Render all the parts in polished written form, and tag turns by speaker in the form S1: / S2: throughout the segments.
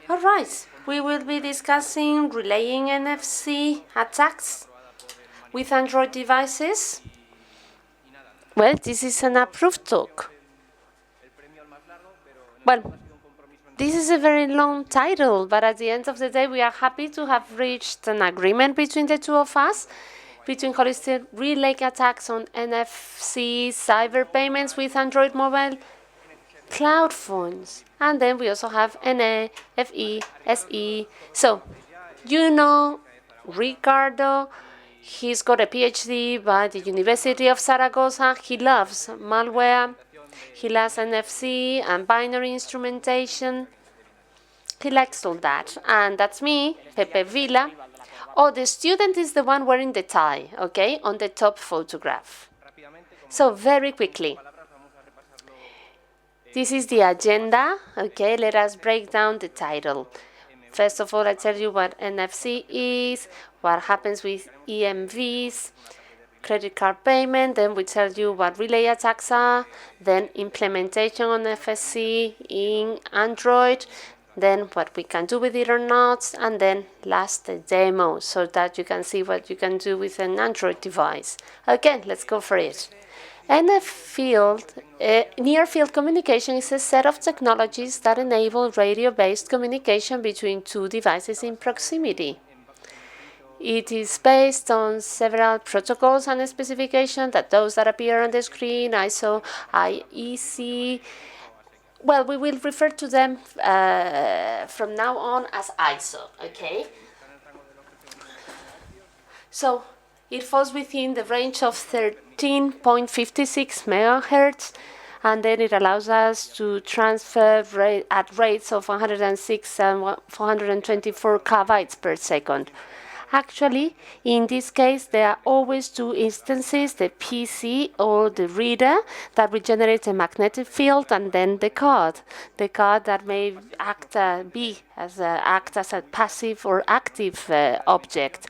S1: Alright, we will be discussing relaying NFC attacks with Android devices. Well, this is an approved talk. Well, this is a very long title, but at the end of the day, we are happy to have reached an agreement between the two of us, between holistic relay attacks on NFC, cyber payments with Android mobile cloud phones. And then we also have NA, SE. So, you know Ricardo, he's got a PhD by the University of Zaragoza. He loves malware. He loves NFC and binary instrumentation. He likes all that. And that's me, Pepe Vila. Oh, the student is the one wearing the tie, okay, on the top photograph. So, very quickly. This is the agenda, okay, let us break down the title. First of all, I tell you what NFC is, what happens with EMVs, credit card payment, then we tell you what relay attacks are, then implementation on FSC in Android, then what we can do with it or not, and then last the demo so that you can see what you can do with an Android device. Okay, let's go for it. Near-field communication is a set of technologies that enable radio-based communication between two devices in proximity. It is based on several protocols and specifications that those that appear on the screen, ISO, IEC. Well, we will refer to them from now on as ISO, okay? So, it falls within the range of 13.56 megahertz, and then it allows us to transfer at rates of 106 and 424 kbytes per second. Actually, in this case, there are always two instances, the PC or the reader that will generate a magnetic field, and then the card that may act as a passive or active object.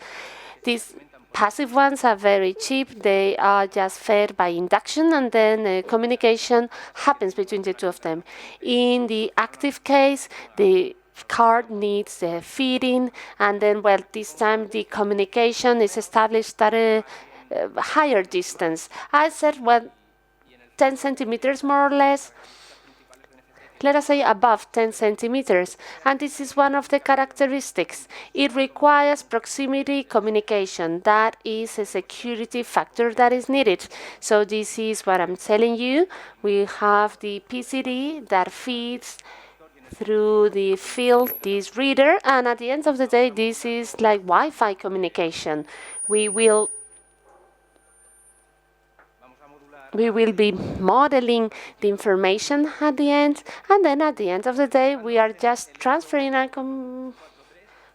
S1: These passive ones are very cheap. They are just fed by induction, and then communication happens between the two of them. In the active case, the card needs feeding, and then, well, this time the communication is established at a higher distance. I said, well, 10 centimeters more or less. Let us say above 10 centimeters, and this is one of the characteristics. It requires proximity communication. That is a security factor that is needed. So this is what I'm telling you. We have the PCD that feeds through the field this reader, and at the end of the day, this is like Wi-Fi communication. We will be modeling the information at the end, and then at the end of the day, we are just transferring and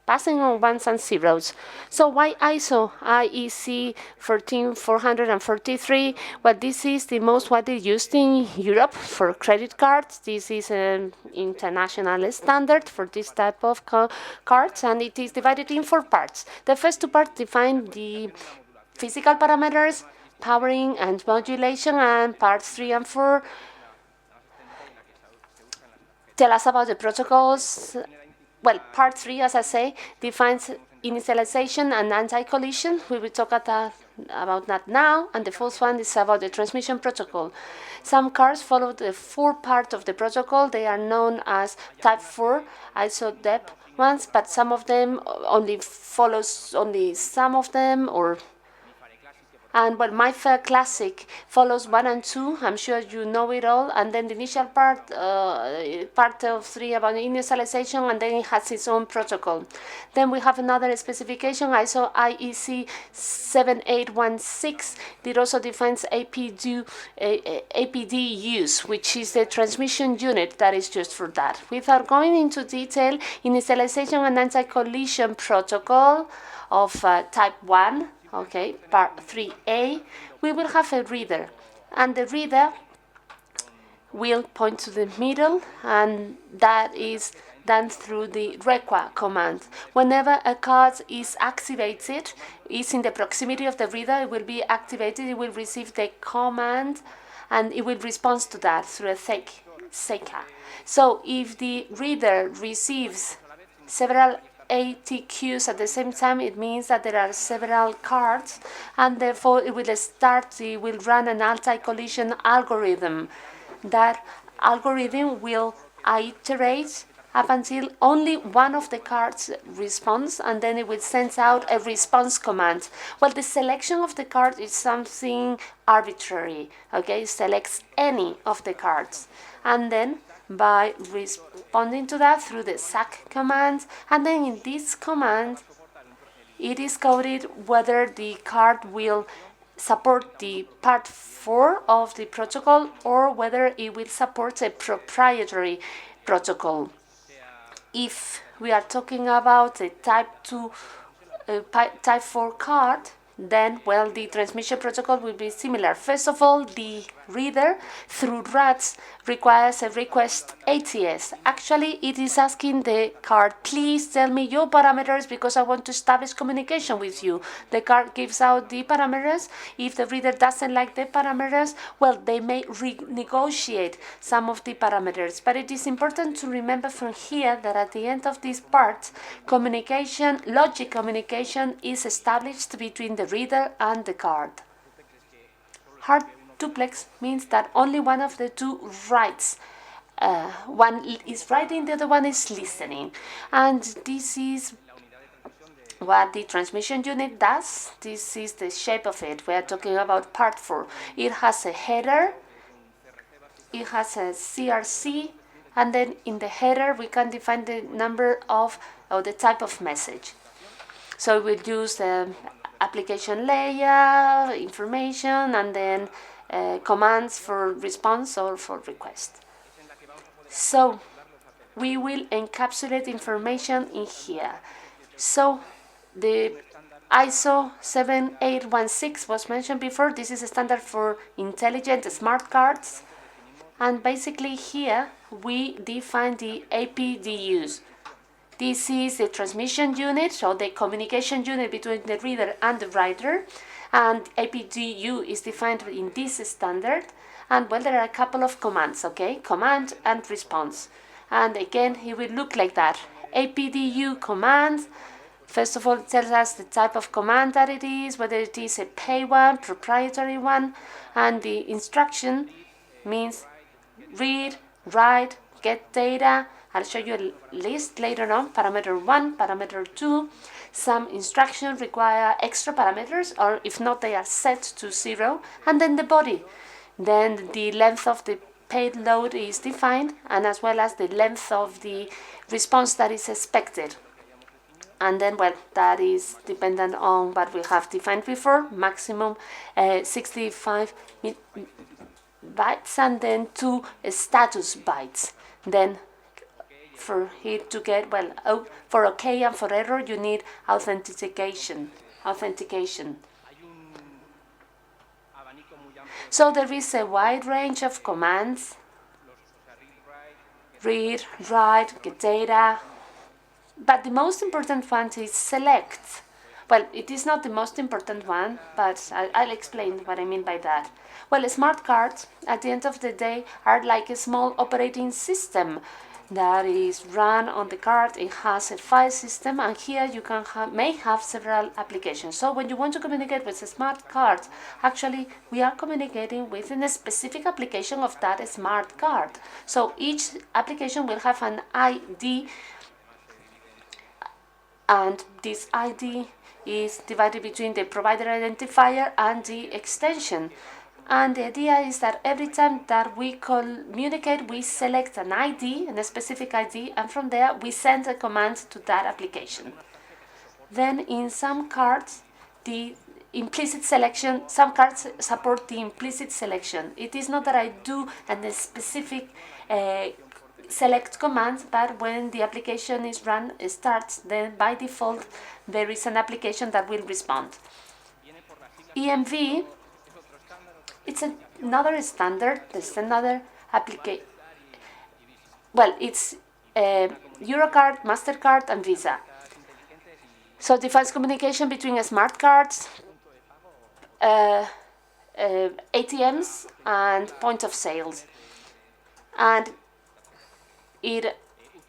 S1: passing on ones and zeros. So why ISO IEC 14443? Well, this is the most widely used in Europe for credit cards. This is an international standard for this type of cards, and it is divided in 4 parts. The first 2 parts define the physical parameters, powering and modulation, and parts 3 and 4 tell us about the protocols. Well, part 3, as I say, defines initialization and anti-collision. We will talk about that now, and the fourth one is about the transmission protocol. Some cards follow the 4 part of the protocol. They are known as type 4 ISO-DEP ones, but some of them only follows only some of them, and well, MyFair Classic follows 1 and 2. I'm sure you know it all. And then the initial part, part of 3 about initialization, and then it has its own protocol. Then we have another specification, ISO IEC 7816. It also defines APD use, which is the transmission unit that is used for that. Without going into detail, initialization and anti-collision protocol of type 1. Okay, part 3A, we will have a reader, and the reader will point to the middle, and that is done through the requa command. Whenever a card is activated, is in the proximity of the reader, it will be activated, it will receive the command, and it will respond to that through a SECA. So if the reader receives several ATQs at the same time, it means that there are several cards, and therefore it will run an anti-collision algorithm. That algorithm will iterate up until only one of the cards responds, and then it will send out a response command. Well, the selection of the card is something arbitrary, okay? It selects any of the cards, and then by responding to that through the SAC command, and then in this command it is coded whether the card will support the part 4 of the protocol or whether it will support a proprietary protocol. If we are talking about a type 2 type 4 card, then, well, the transmission protocol will be similar. First of all, the reader, through RATs, requires a request ATS. Actually, it is asking the card, please tell me your parameters because I want to establish communication with you. The card gives out the parameters. If the reader doesn't like the parameters, well, they may renegotiate some of the parameters. But it is important to remember from here that at the end of this part, communication, logic communication is established between the reader and the card. Hard duplex means that only one of the two writes. One is writing, the other one is listening. And this is what the transmission unit does. This is the shape of it. We are talking about part 4. It has a header, it has a CRC, and then in the header we can define the number of, or the type of message. So we'll use the application layer, information, and then commands for response or for request. So we will encapsulate information in here. So the ISO 7816 was mentioned before. This is a standard for intelligent smart cards. And basically here we define the APDUs. This is the transmission unit, so the communication unit between the reader and the writer. And APDU is defined in this standard. And well, there are a couple of commands, okay? Command and response. And again, it will look like that. APDU command, first of all, it tells us the type of command that it is, whether it is a pay one, proprietary one, and the instruction means read, write, get data. I'll show you a list later on. Parameter 1, parameter 2. Some instructions require extra parameters, or if not, they are set to 0. And then the body. Then the length of the payload is defined, and as well as the length of the response that is expected. And then, well, that is dependent on what we have defined before, maximum 65 bytes, and then 2 status bytes. Then for it to get, well, for OK and for error, you need authentication. So there is a wide range of commands: read, write, get data. But the most important one is select. Well, it is not the most important one, but I'll explain what I mean by that. Well, smart cards, at the end of the day, are like a small operating system that is run on the card. It has a file system, and here you can may have several applications. So when you want to communicate with a smart card, actually we are communicating within a specific application of that smart card. So each application will have an ID, and this ID is divided between the provider identifier and the extension. And the idea is that every time that we communicate, we select an ID, a specific ID, and from there we send a command to that application. Then in some cards, the implicit selection, some cards support the implicit selection. It is not that I do a specific select command, but when the application is run, starts, then by default there is an application that will respond. ENV, it's another standard. There's another application. Well, it's Eurocard, MasterCard, and Visa. So defines communication between smart cards, ATMs, and point of sales. And it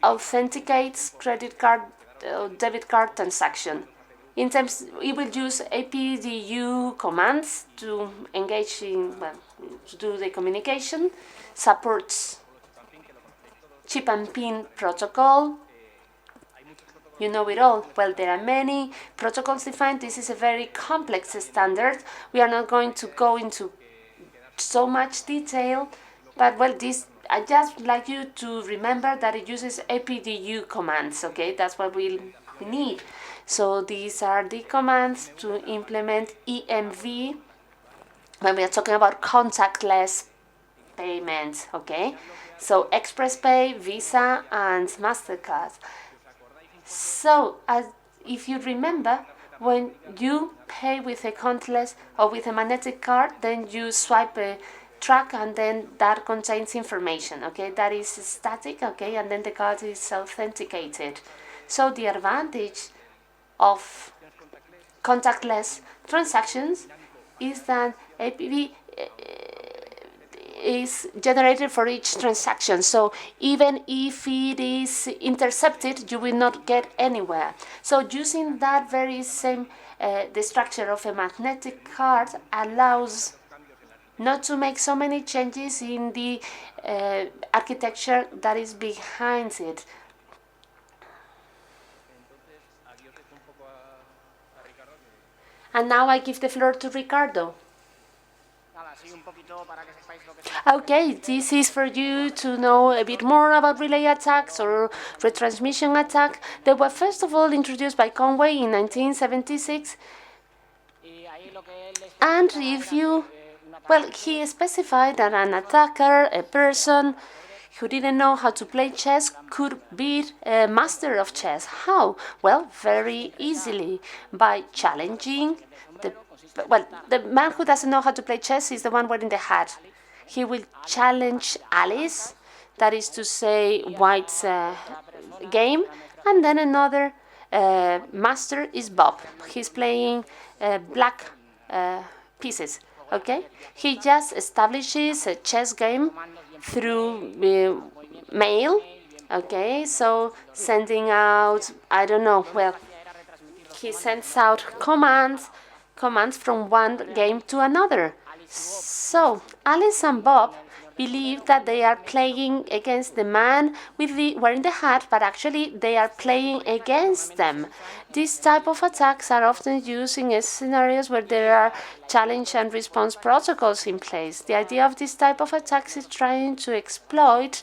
S1: authenticates credit card, debit card transaction. In terms, it will use APDU commands to engage in, well, to do the communication, supports chip and pin protocol. You know it all. Well, there are many protocols defined. This is a very complex standard. We are not going to go into so much detail, but well, this I just like you to remember that it uses APDU commands. Okay, that's what we need. So these are the commands to implement EMV when we are talking about contactless payments. Okay, so Express Pay, Visa, and Mastercard. So, if you remember, when you pay with a contactless or with a magnetic card, then you swipe a track and then that contains information, okay? That is static, okay? And then the card is authenticated. So the advantage of contactless transactions is that APV is generated for each transaction. So even if it is intercepted, you will not get anywhere. So using that very same, the structure of a magnetic card allows not to make so many changes in the architecture that is behind it. And now I give the floor to Ricardo. Okay, this is for you to know a bit more about relay attacks or retransmission attack. They were first of all introduced by Conway in 1976. And if you, well, he specified that an attacker, a person who didn't know how to play chess, could beat a master of chess. How? Well, very easily, by challenging the man who doesn't know how to play chess is the one wearing the hat. He will challenge Alice, that is to say, White's game, and then another master is Bob. He's playing black pieces. Okay, he just establishes a chess game through mail. Okay, so sending out, I don't know, well, he sends out commands from one game to another. So Alice and Bob believe that they are playing against the man wearing the hat, but actually they are playing against them. These type of attacks are often used in scenarios where there are challenge and response protocols in place. The idea of this type of attacks is trying to exploit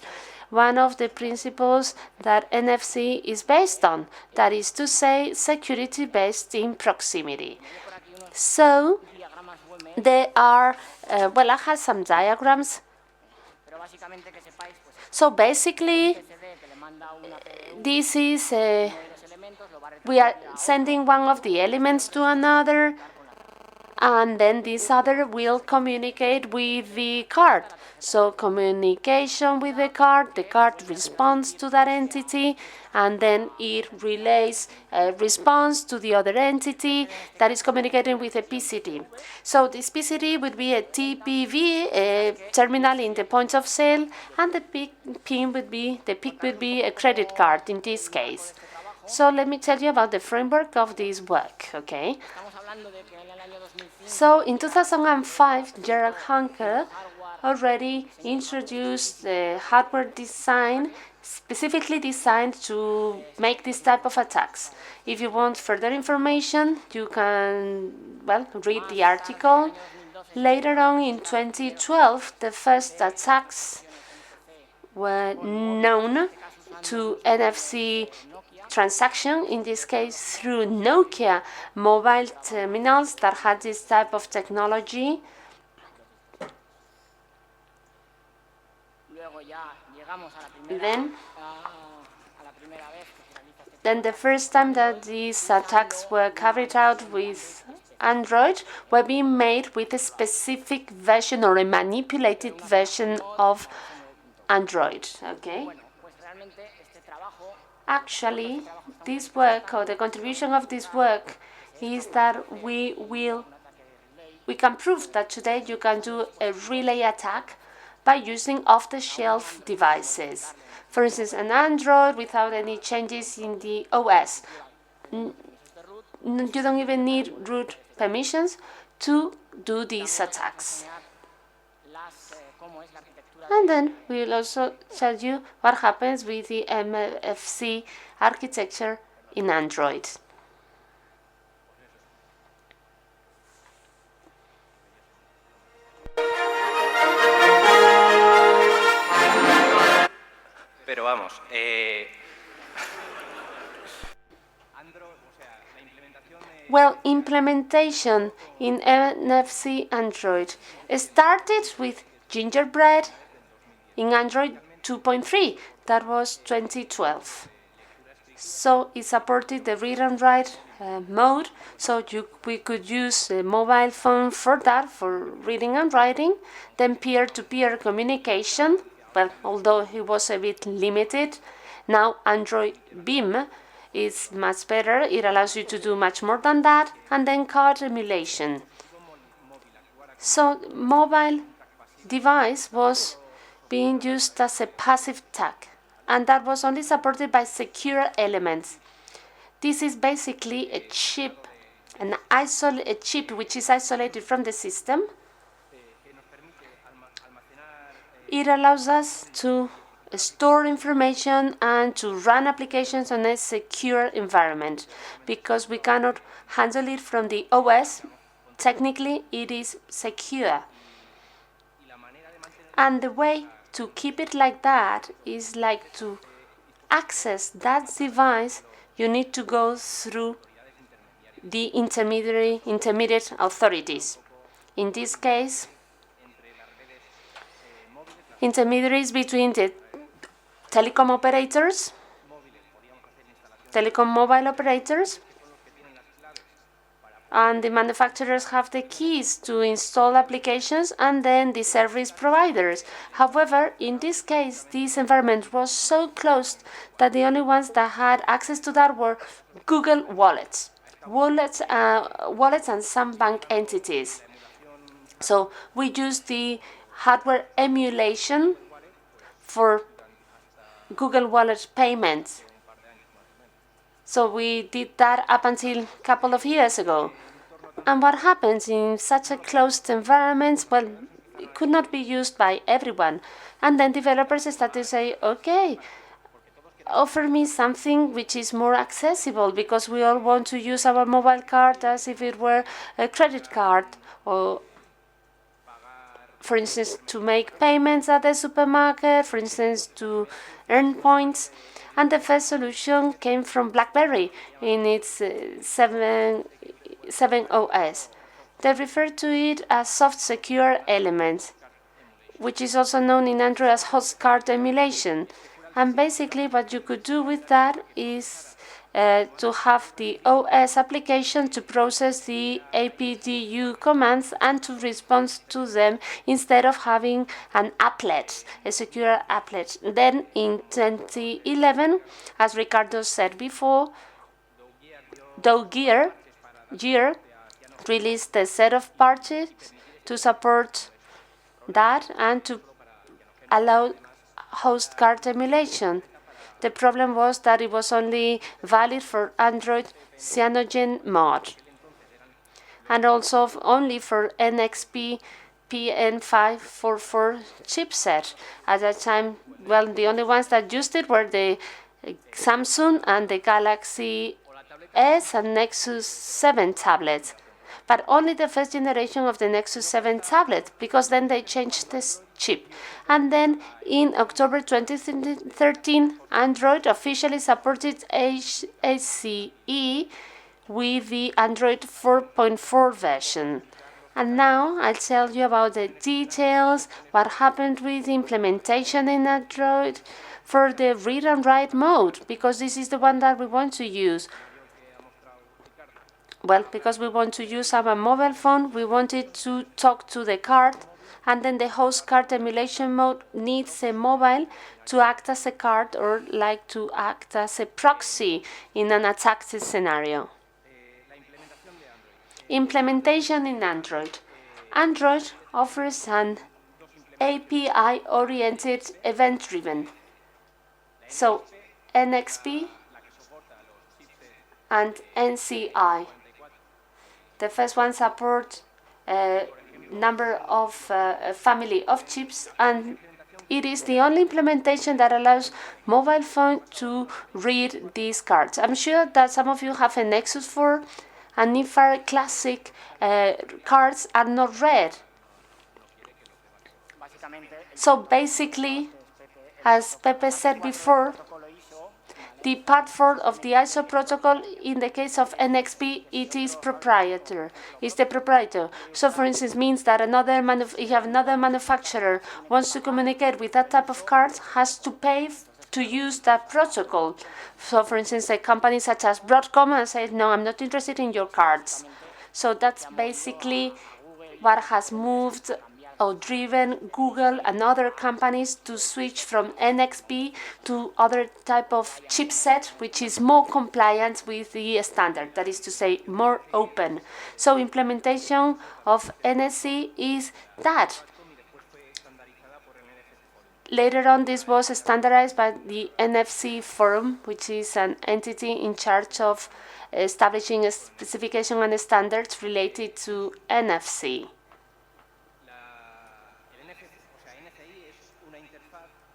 S1: one of the principles that NFC is based on, that is to say, security based in proximity. So there are, well, I have some diagrams. So basically, this is, we are sending one of the elements to another, and then this other will communicate with the card. So communication with the card responds to that entity, and then it relays a response to the other entity that is communicating with a PCT. So this PCT would be a TPV, a terminal in the point of sale, and the PIC would be a credit card in this case. So let me tell you about the framework of this work, okay? So in 2005, Gerald Hunker already introduced the hardware design specifically designed to make this type of attacks. If you want further information, you can, well, read the article. Later on in 2012, the first attacks were known to NFC transaction, in this case through Nokia mobile terminals that had this type of technology. Then the first time that these attacks were carried out with Android were being made with a specific version or a manipulated version of Android. Okay. Actually, this work, or the contribution of this work, is that we can prove that today you can do a relay attack by using off-the-shelf devices. For instance, an Android without any changes in the OS. You don't even need root permissions to do these attacks. And then we will also tell you what happens with the NFC architecture in Android.
S2: Pero vamos,
S1: Well, implementation in NFC Android started with Gingerbread in Android 2.3. That was 2012. So it supported the read and write mode, so we could use a mobile phone for that, for reading and writing. Then peer-to-peer communication, well, although it was a bit limited. Now Android Beam is much better. It allows you to do much more than that. And then card emulation. So mobile device was being used as a passive tag, and that was only supported by secure elements. This is basically a chip, a chip which is isolated from the system. It allows us to store information and to run applications on a secure environment, because we cannot handle it from the OS. Technically, it is secure. And the way to keep it like that is like to access that device, you need to go through the intermediate authorities. In this case, intermediaries between the telecom operators, telecom mobile operators, and the manufacturers have the keys to install applications, and then the service providers. However, in this case, this environment was so closed that the only ones that had access to that were Google wallets and some bank entities. So we used the hardware emulation for Google Wallet payments. So we did that up until a couple of years ago. And what happens in such a closed environment? Well, it could not be used by everyone. And then developers started to say, okay, offer me something which is more accessible, because we all want to use our mobile card as if it were a credit card, or for instance, to make payments at the supermarket, for instance, to earn points. And the first solution came from BlackBerry in its 7 OS. They refer to it as soft secure elements, which is also known in Android as host card emulation. And basically what you could do with that is to have the OS application to process the APDU commands and to respond to them, instead of having an applet, a secure applet. Then in 2011, as Ricardo said before, Gear released a set of patches to support that and to allow host card emulation. The problem was that it was only valid for Android Cyanogen mod, and also only for NXP PN544 chipset. At that time, well, the only ones that used it were the Samsung and the Galaxy S and Nexus 7 tablets, but only the first generation of the Nexus 7 tablet, because then they changed this chip. And then in October 2013, Android officially supported HCE with the Android 4.4 version. And now I'll tell you about the details, what happened with the implementation in Android for the read and write mode, because this is the one that we want to use. Well, because we want to use our mobile phone, we wanted to talk to the card, and then the host card emulation mode needs a mobile to act as a card, or like to act as a proxy in an attack scenario. Implementation in Android. Android offers an API-oriented, event-driven So NXP and NCI. The first one supports a number of family of chips, and it is the only implementation that allows mobile phone to read these cards. I'm sure that some of you have a Nexus 4 and infrared classic cards are not read. So basically, as Pepe said before, the part 4 of the ISO protocol, in the case of NXP, it is proprietary. It's the proprietor. So, for instance, means that if another manufacturer wants to communicate with that type of card, has to pay to use that protocol. So, for instance, a company such as Broadcom says, no, I'm not interested in your cards. So that's basically what has moved or driven Google and other companies to switch from NXP to other type of chipset, which is more compliant with the standard, that is to say, more open. So implementation of NFC is that. Later on, this was standardized by the NFC Forum, which is an entity in charge of establishing a specification and standards related to NFC.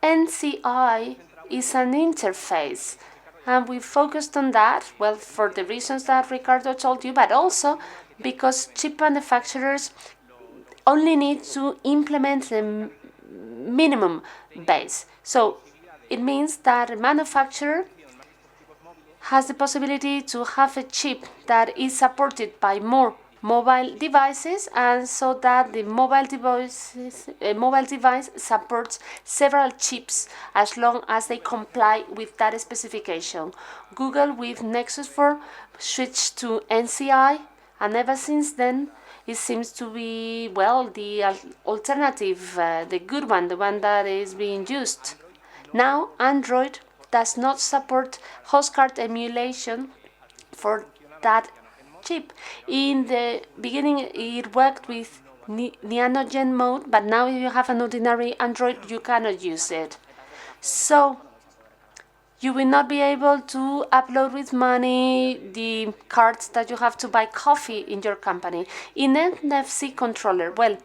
S1: NCI is an interface, and we focused on that, well, for the reasons that Ricardo told you, but also because chip manufacturers only need to implement the minimum base. So it means that a manufacturer has the possibility to have a chip that is supported by more mobile devices, and so that the mobile device supports several chips as long as they comply with that specification. Google with Nexus 4 switched to NCI, and ever since then it seems to be, well, the alternative, the good one, the one that is being used. Now Android does not support host card emulation for that chip. In the beginning, it worked with Cyanogen mode, but now if you have an ordinary Android, you cannot use it. So you will not be able to upload with money the cards that you have to buy coffee in your company. In NFC controller, well,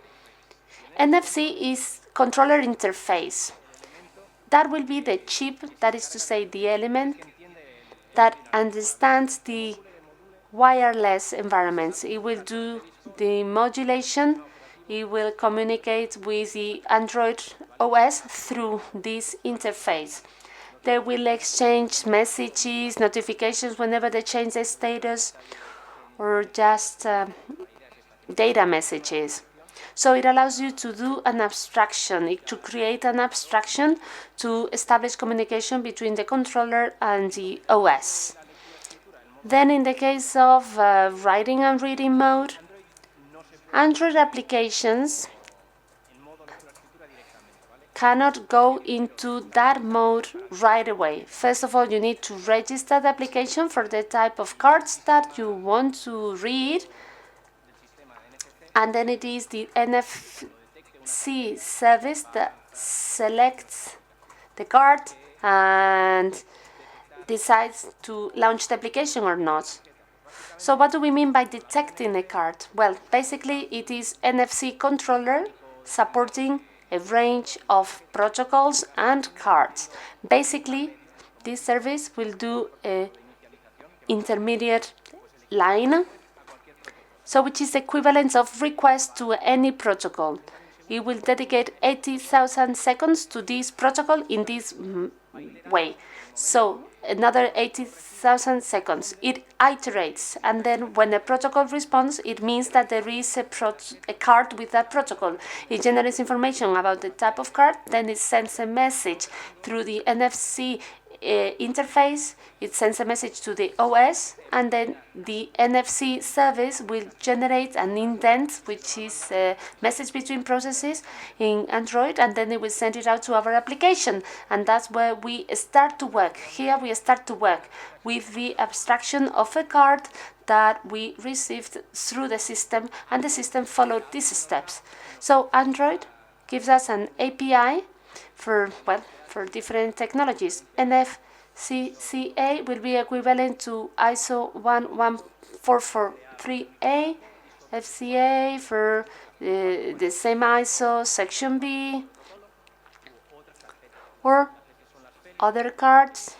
S1: NFC is controller interface. That will be the chip, that is to say the element that understands the wireless environments. It will do the modulation. It will communicate with the Android OS through this interface. They will exchange messages, notifications whenever they change the status, or just data messages. So it allows you to do an abstraction, to create an abstraction to establish communication between the controller and the OS. Then in the case of writing and reading mode, Android applications cannot go into that mode right away. First of all, you need to register the application for the type of cards that you want to read, and then it is the NFC service that selects the card and decides to launch the application or not. So what do we mean by detecting a card? Well, basically it is NFC controller supporting a range of protocols and cards. Basically, this service will do a intermediate line, so which is equivalent of request to any protocol. It will dedicate 80,000 seconds to this protocol in this way. So another 80,000 seconds. It iterates, and then when a protocol responds, it means that there is a card with that protocol. It generates information about the type of card, then it sends a message through the NFC interface. It sends a message to the OS, and then the NFC service will generate an indent, which is a message between processes in Android, and then it will send it out to our application. And that's where we start to work. Here we start to work with the abstraction of a card that we received through the system, and the system followed these steps. So Android gives us an API for different technologies. NFC-CA will be equivalent to ISO 11443A, FCA for the same ISO section B, or other cards.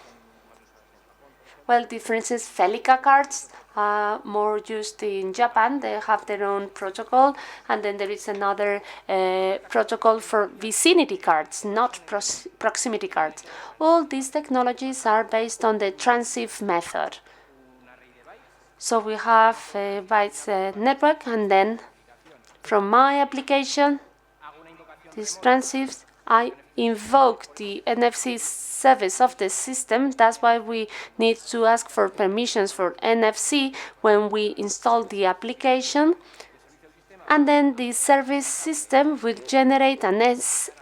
S1: Well, differences, Felica cards, more used in Japan. They have their own protocol. And then there is another protocol for vicinity cards, not proximity cards. All these technologies are based on the transif method. So we have a bytes network, and then from my application, these transifs, I invoke the NFC service of the system. That's why we need to ask for permissions for NFC when we install the application. And then the service system will generate an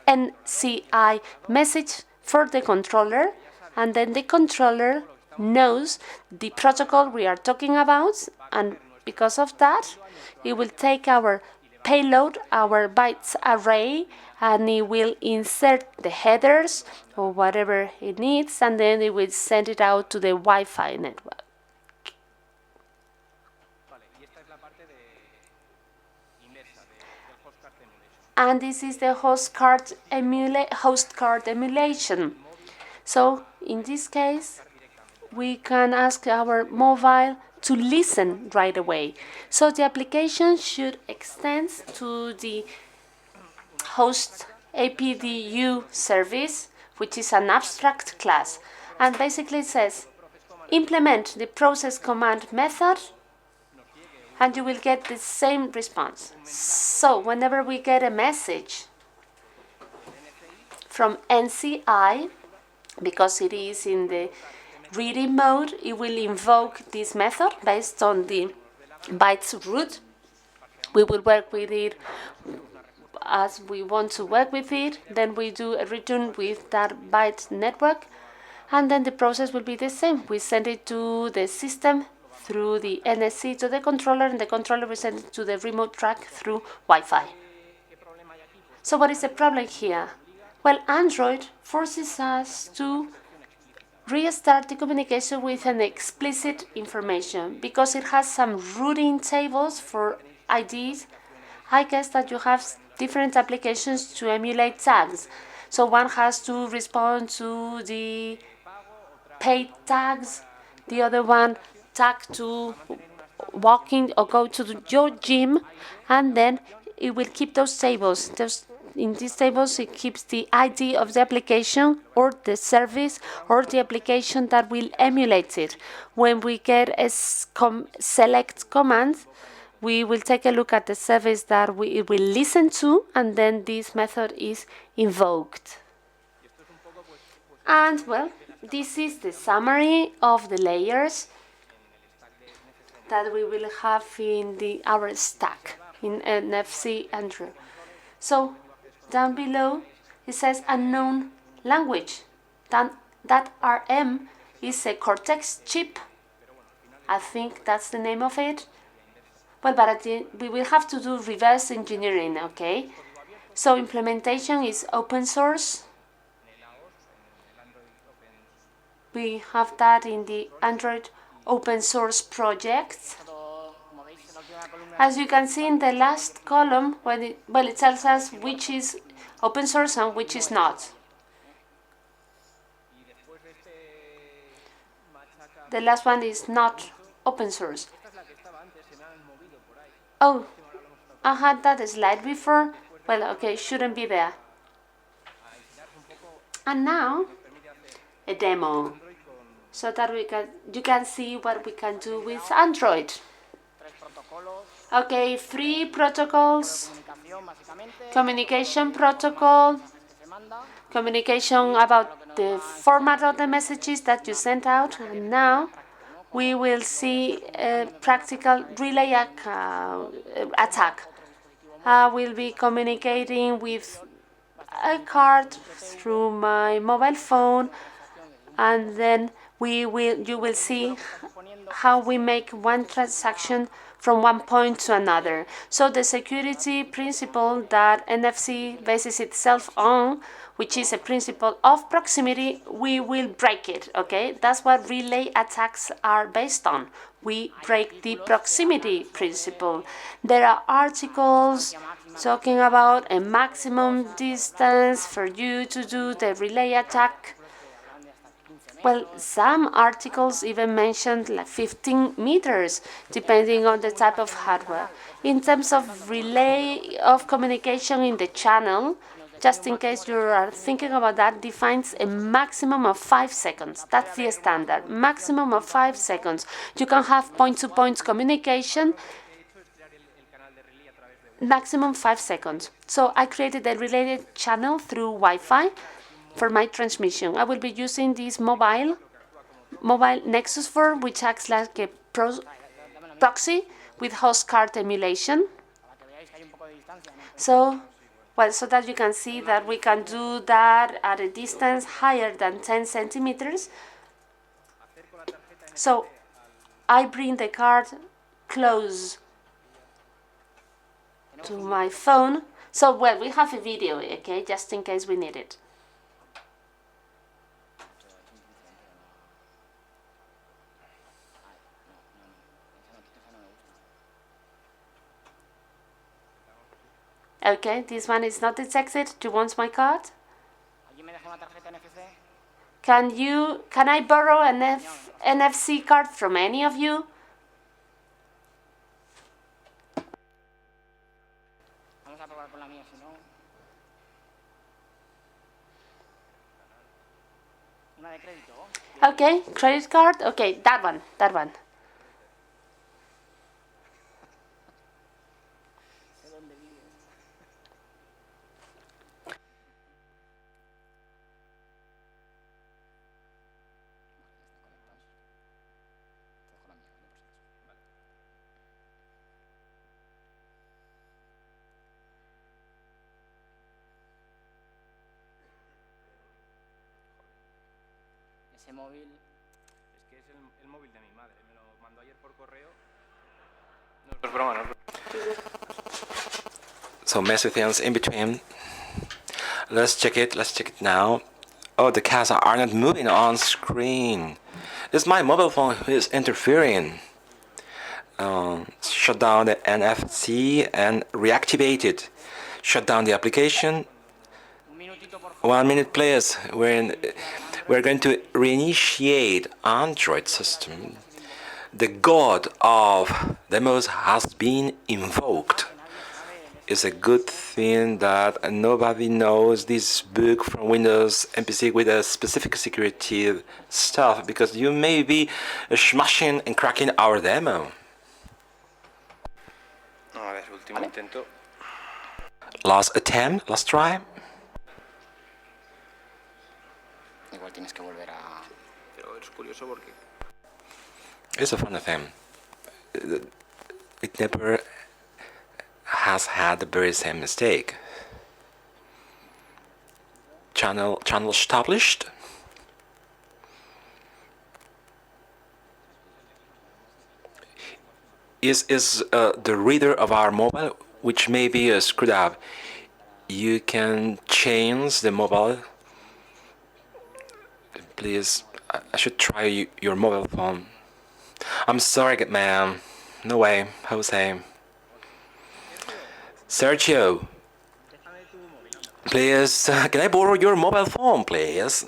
S1: NCI message for the controller, and then the controller knows the protocol we are talking about, and because of that, it will take our payload, our bytes array, and it will insert the headers or whatever it needs, and then it will send it out to the Wi-Fi network. And this is the host card emulation. So in this case, we can ask our mobile to listen right away. So the application should extend to the host APDU service, which is an abstract class. And basically it says, implement the process command method, and you will get the same response. So whenever we get a message from NCI, because it is in the reading mode, it will invoke this method based on the bytes root. We will work with it as we want to work with it. Then we do a return with that byte network, and then the process will be the same. We send it to the system through the NFC to the controller, and the controller will send it to the remote track through Wi-Fi. So what is the problem here? Well, Android forces us to restart the communication with an explicit information because it has some routing tables for IDs. I guess that you have different applications to emulate tags. So one has to respond to the paid tags, the other one tag to walking or go to your gym, and then it will keep those tables. In these tables, it keeps the ID of the application or the service or the application that will emulate it. When we get a select command, we will take a look at the service that it will listen to, and then this method is invoked. And well, this is the summary of the layers that we will have in our stack in NFC Android. So down below it says unknown language. That RM is a Cortex chip. I think that's the name of it. Well, but we will have to do reverse engineering, okay? So implementation is open source. We have that in the Android open source project. As you can see in the last column, it tells us which is open source and which is not. The last one is not open source. Oh, I had that slide before. Well, okay, shouldn't be there. And now, a demo, so that you can see what we can do with Android. Okay, 3 protocols: communication protocol, communication about the format of the messages that you sent out, and now we will see a practical relay attack. I will be communicating with a card through my mobile phone, and then you will see how we make one transaction from one point to another. So the security principle that NFC bases itself on, which is a principle of proximity, we will break it, okay? That's what relay attacks are based on. We break the proximity principle. There are articles talking about a maximum distance for you to do the relay attack. Well, some articles even mentioned like 15 meters, depending on the type of hardware. In terms of relay of communication in the channel, just in case you are thinking about that, defines a maximum of 5 seconds. That's the standard, maximum of 5 seconds. You can have point-to-point communication, maximum 5 seconds. So I created a related channel through Wi-Fi for my transmission. I will be using this mobile Nexus 4, which acts like a proxy with host card emulation. So, well, so that you can see that we can do that at a distance higher than 10 centimeters. So I bring the card close to my phone. So, well, we have a video, okay, just in case we need it. Okay, this one is not detected. Do you want my card? Can I borrow an NFC card from any of you? Okay, credit card. Okay, that one, that one.
S2: Ese móvil. Es que es el móvil de mi madre. Me lo mandó ayer por correo. No es broma, no es broma. So messy things in between. Let's check it now. Oh, the cats are not moving on screen. It's my mobile phone who is interfering. Shut down the NFC and reactivate it. Shut down the application. 1 minute, please. We're going to reinitiate Android system. The god of demos has been invoked. It's a good thing that nobody knows this book from Windows MPC with a specific security stuff, because you may be smashing and cracking our demo. A ver, último intento. Last attempt, last try. Igual tienes que volver a... Pero es curioso porque... It's a funny thing. It never has had the very same mistake. Channel established. Is the reader of our mobile, which may be screwed up. You can change the mobile. Please, I should try your mobile phone. I'm sorry, man. No way, Jose. Sergio, please, can I borrow your mobile phone, please?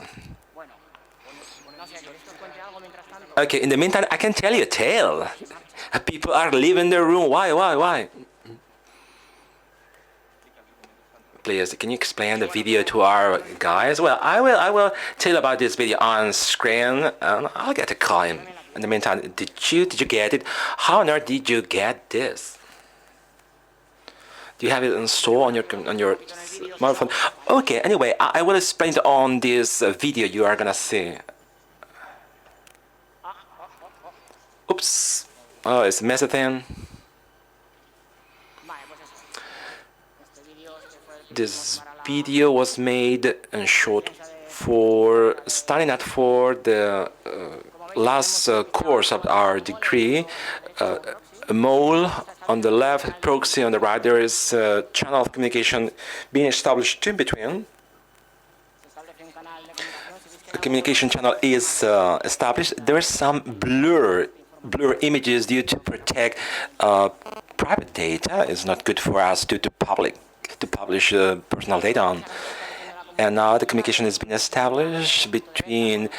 S2: Okay, in the meantime, I can tell you a tale. People are leaving their room. Why? Please, can you explain the video to our guys? Well, I will tell about this video on screen, and I'll get a call in the meantime. Did you get it? How on earth did you get this? Do you have it installed on your smartphone? Okay. Anyway, I will explain it on this video you are gonna see. Oops. Oh, it's a messy thing. This video was made and shot for starting at for the last course of our degree, a mole on the left, proxy on the right. There is a channel of communication being established in between. A communication channel is established. There is some blur images due to protect private data. It's not good for us to publish personal data on. And now the communication has been established between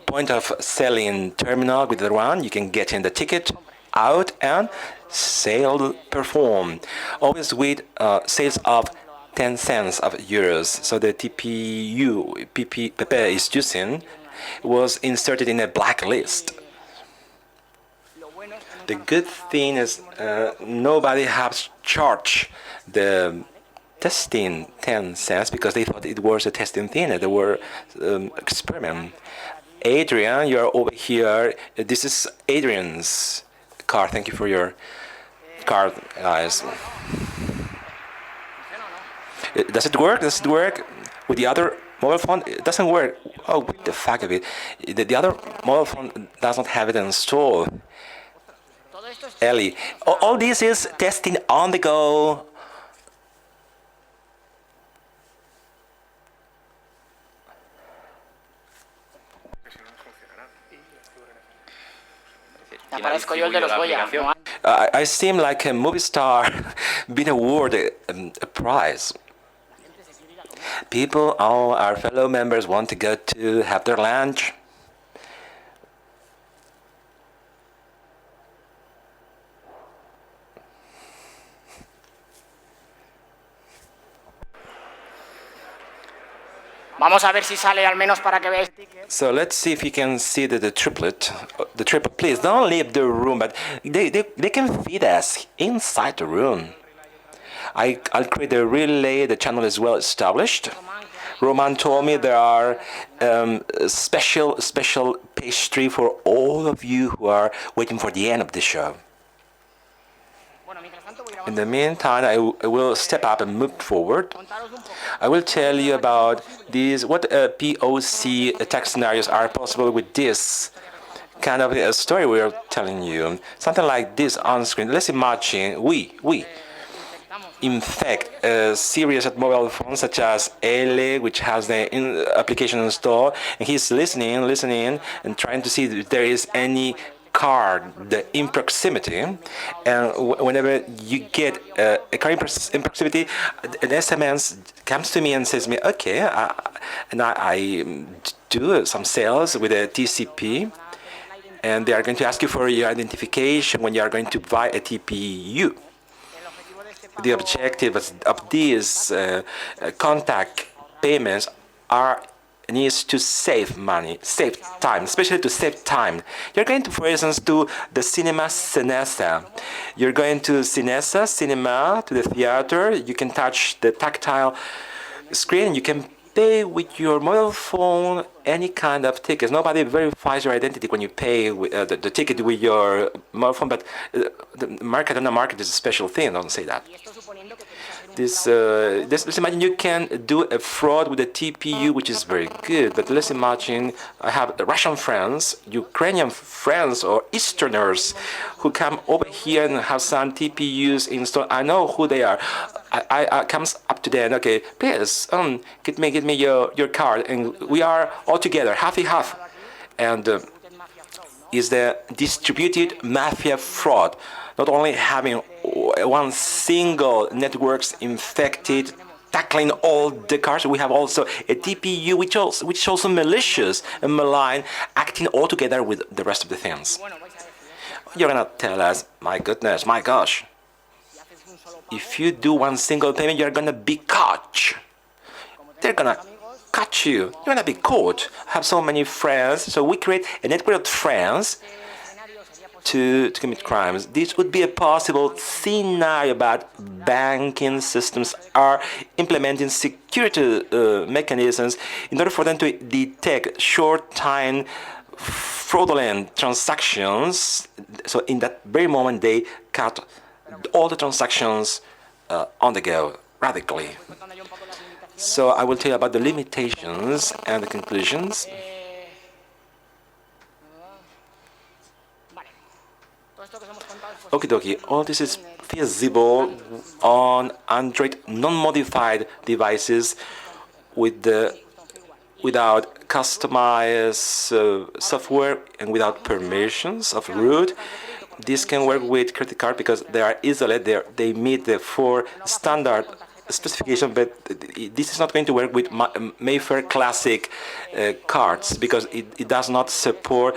S2: point of selling terminal with the one you can get in the ticket out and sale perform, always with sales of 10 cents of euros. So the TPU PP is using was inserted in a blacklist. The good thing is nobody has charged the testing 10 cents because they thought it was a testing thing. They were experiment. Adrian, you are over here. This is Adrian's card. Thank you for your card, guys. Does it work? Does it work with the other mobile phone? It doesn't work. Oh, what the fuck of it. The other mobile phone does not have it installed. Ellie, all this is testing on the go. I seem like a movie star being awarded a prize. People, all our fellow members want to go to have their lunch.
S3: Vamos a ver si sale al menos para que veáis.
S2: So let's see if you can see the triplet. The triplet, please don't leave the room, but they can feed us inside the room. I'll create a relay. The channel is well established. Roman told me there are special pastry for all of you who are waiting for the end of the show. In the meantime, I will step up and move forward. I will tell you about these, what POC attack scenarios are possible with this kind of a story we are telling you. Something like this on screen. Let's imagine we infect a series of mobile phones such as L, which has the application installed, and he's listening, and trying to see if there is any card in proximity, and whenever you get a card in proximity, an SMS comes to me and says me, okay, and I do some sales with a TCP, and they are going to ask you for your identification when you are going to buy a TPU. The objective of these contact payments needs to save money, save time, especially to save time. You're going to, for instance, to the cinema Cinesa. You're going to Cinesa, cinema, to the theater. You can touch the tactile screen. You can pay with your mobile phone any kind of tickets. Nobody verifies your identity when you pay the ticket with your mobile phone, but the market on the market is a special thing. Don't say that. Let's imagine you can do a fraud with a TPU, which is very good. But let's imagine I have Russian friends, Ukrainian friends, or Easterners who come over here and have some TPUs installed. I know who they are. I comes up to them. Okay, please, get me your card, and we are all together, half. And is the distributed mafia fraud. Not only having one single networks infected, tackling all the cards, we have also a TPU which is also malicious and malign, acting all together with the rest of the things. You're gonna tell us, my goodness, my gosh, if you do one single payment, you're gonna be caught. They're gonna catch you. You're gonna be caught. I have so many friends, so we create a network of friends to commit crimes. This would be a possible scenario, but banking systems are implementing security mechanisms in order for them to detect short-time fraudulent transactions. So in that very moment, they cut all the transactions on the go radically. So I will tell you about the limitations and the conclusions. Okie dokie, all this is feasible on Android non-modified devices without customized software and without permissions of root. This can work with credit card because they are isolated. They meet the 4 standard specification, but this is not going to work with Mayfair Classic cards because it does not support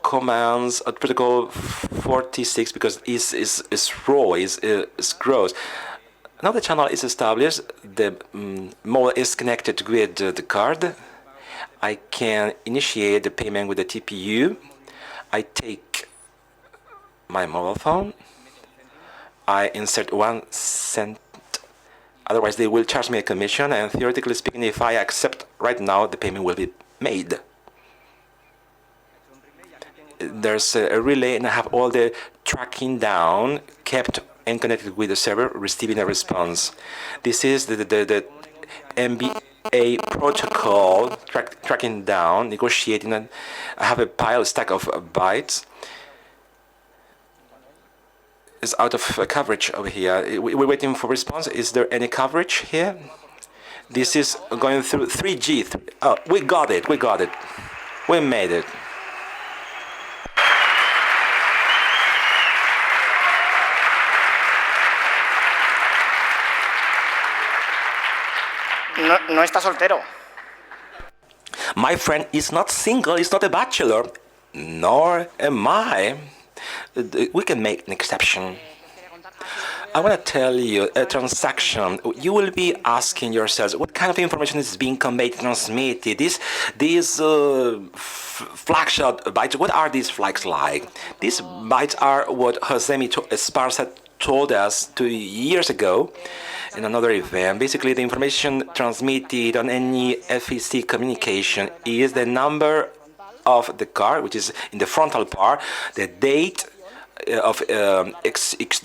S2: commands at protocol 46 because is raw, is gross. Now the channel is established, the model is connected with the card. I can initiate the payment with the TPU. I take my mobile phone. I insert 1 cent. Otherwise, they will charge me a commission, and theoretically speaking, if I accept right now, the payment will be made. There's a relay, and I have all the tracking down kept and connected with the server, receiving a response. This is the MBA protocol tracking down, negotiating. And I have a stack of bytes. Is out of coverage over here. We're waiting for response. Is there any coverage here? This is going through 3G. Oh, we got it. We got it. We made it.
S3: No está soltero.
S2: My friend is not single. He's not a bachelor. Nor am I. We can make an exception. I want to tell you a transaction. You will be asking yourselves what kind of information is being conveyed, transmitted. These flagshot bytes. What are these flags like? These bytes are what José Esparza told us 2 years ago in another event. Basically, the information transmitted on any FEC communication is the number of the card, which is in the frontal part, the date of the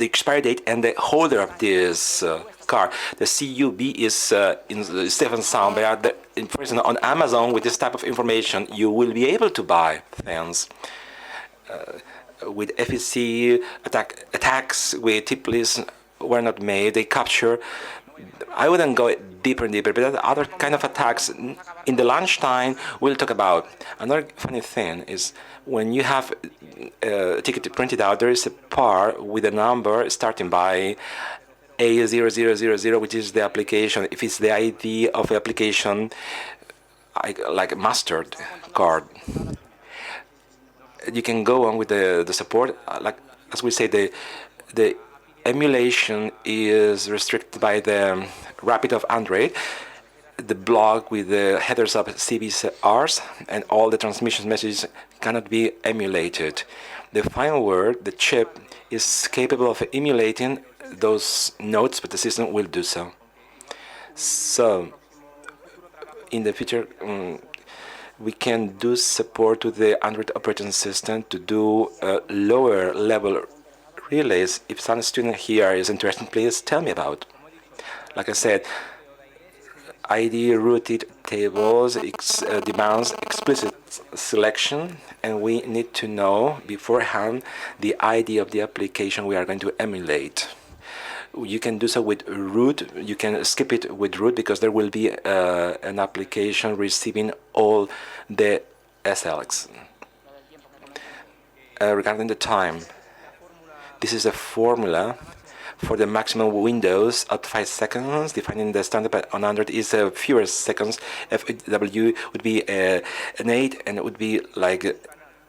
S2: expiry date, and the holder of this card. The CUB is in Stephen Sound. For instance, on Amazon, with this type of information, you will be able to buy things. With FEC attacks with tip lists were not made. They capture. I wouldn't go deeper and deeper, but other kind of attacks in the lunchtime we'll talk about. Another funny thing is when you have a ticket printed out, there is a par with a number starting by A0000, which is the application. If it's the ID of the application, like a mustard card, you can go on with the support. Like as we say, the emulation is restricted by the Rapid of Android, the block with the headers of CBRs, and all the transmission messages cannot be emulated. The final word, the chip, is capable of emulating those nodes, but the system will do so. So, in the future, we can do support to the Android operating system to do lower level relays. If some student here is interested, please tell me about. Like I said, ID rooted tables demands explicit selection, and we need to know beforehand the ID of the application we are going to emulate. You can do so with root. You can skip it with root because there will be an application receiving all the SLX. Regarding the time, this is a formula for the maximum windows at 5 seconds, defining the standard on Android is fewer seconds. FW would be an 8, and it would be like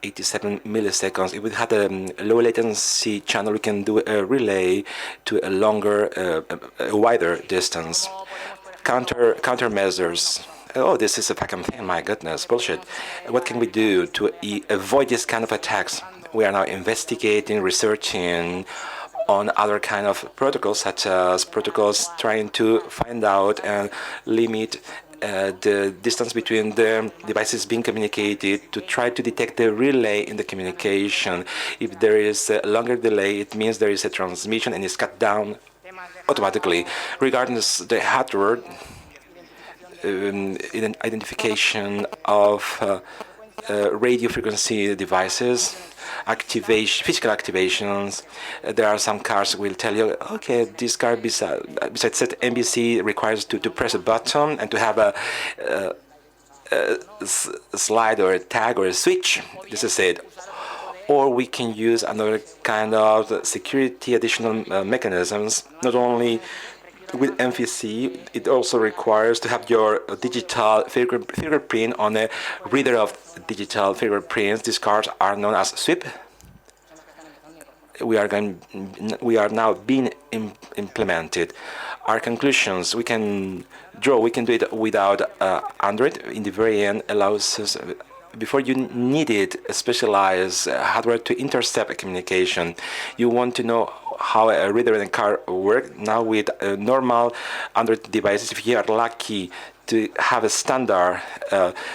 S2: 87 milliseconds. If we had a low latency channel, we can do a relay to a longer, a wider distance. Countermeasures. Oh, this is a fucking thing, my goodness, bullshit. What can we do to avoid this kind of attacks? We are now investigating, researching on other kind of protocols, such as protocols trying to find out and limit the distance between the devices being communicated to try to detect the relay in the communication. If there is a longer delay, it means there is a transmission and it's cut down automatically. Regarding the hardware, identification of radio frequency devices, physical activations. There are some cars will tell you, okay, this car besides set NBC requires to press a button and to have a slide or a tag or a switch. This is it. Or we can use another kind of security additional mechanisms, not only with NFC, it also requires to have your digital fingerprint on a reader of digital fingerprints. These cards are known as SWIP. We are now being implemented. Our conclusions, we can do it without Android. In the very end, allows us, before you needed a specialized hardware to intercept a communication. You want to know how a reader in a car works. Now with normal Android devices, if you are lucky to have a standard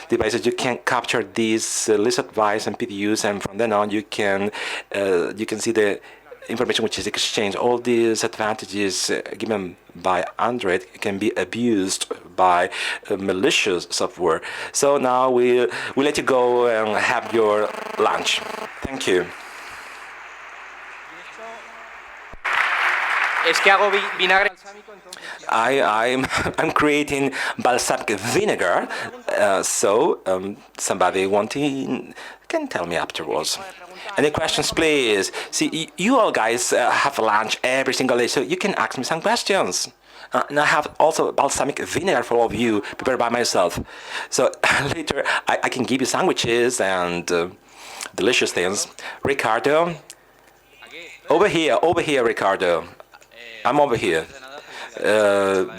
S2: devices, you can capture these list of devices and PPUs, and from then on you can see the information which is exchanged. All these advantages given by Android can be abused by malicious software. So now we let you go and have your lunch. Thank you. I'm creating balsamic vinegar, so somebody can tell me afterwards. Any questions, please? See, you all guys have lunch every single day, so you can ask me some questions. And I have also balsamic vinegar for all of you, prepared by myself. So later I can give you sandwiches and delicious things. Ricardo, over here, Ricardo. I'm over here.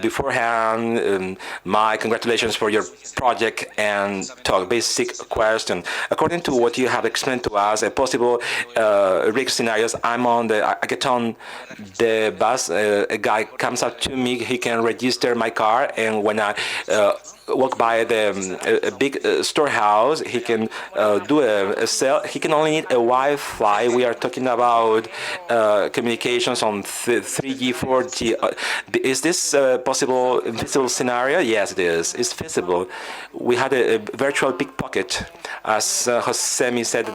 S2: Beforehand, my congratulations for your project and talk. Basic question. According to what you have explained to us, a possible risk scenarios. I get on the bus. A guy comes up to me. He can register my car, and when I walk by a big storehouse, he can do a sale. He can only need a Wi-Fi. We are talking about communications on 3G, 4G. Is this a possible feasible scenario? Yes, it is. It's feasible. We had a virtual pickpocket. As José said,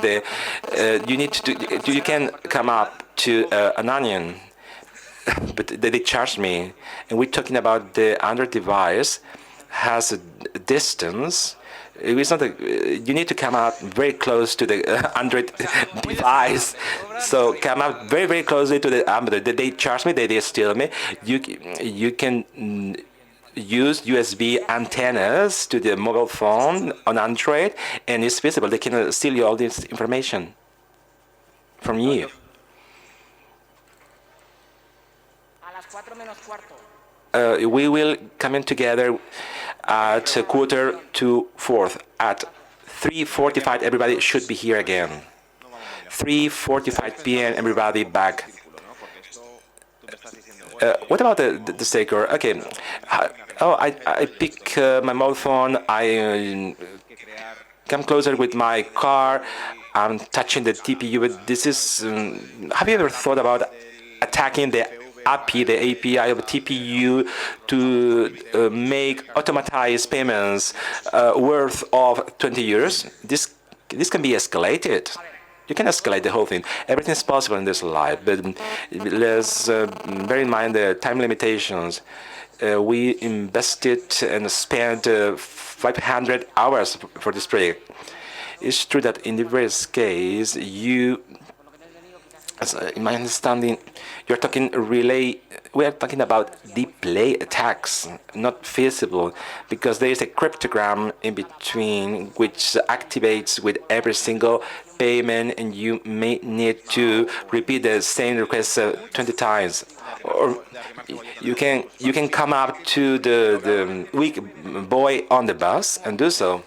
S2: you can come up to an onion, but they charged me. And we're talking about the Android device has a distance. It's not you need to come out very close to the Android device. So come out very, very closely to the Android. They charge me, they steal me. You can use USB antennas to the mobile phone on Android, and it's visible. They can steal you all this information from you. We will come in together at 3:45. At 3:45, everybody should be here again. 3:45 p.m. Everybody back. What about the staker? Okay. I pick my mobile phone. I come closer with my car. I'm touching the TPU. But this is. Have you ever thought about attacking the API of TPU to make automatized payments worth of 20 euros? This can be escalated. You can escalate the whole thing. Everything is possible in this life, but let's bear in mind the time limitations. We invested and spent 500 hours for this project. It's true that in the various case, in my understanding, we are talking about deep play attacks, not feasible, because there is a cryptogram in between which activates with every single payment, and you may need to repeat the same request 20 times. Or you can come up to the weak boy on the bus and do so.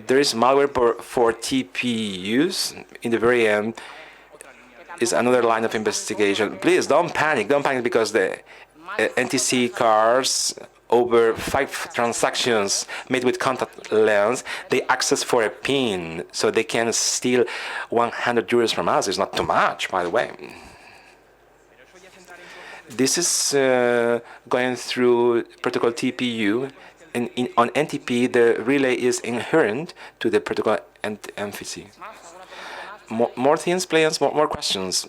S2: There is malware for TPUs. In the very end, is another line of investigation. Please don't panic because the NTC cars, over 5 transactions made with contact lens, they access for a PIN, so they can steal 100 euros from us. It's not too much, by the way. This is going through protocol TPU. on NTP, the relay is inherent to the protocol NFC. More things, players, more questions.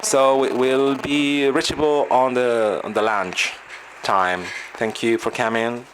S2: So it will be reachable on the lunch time. Thank you for coming.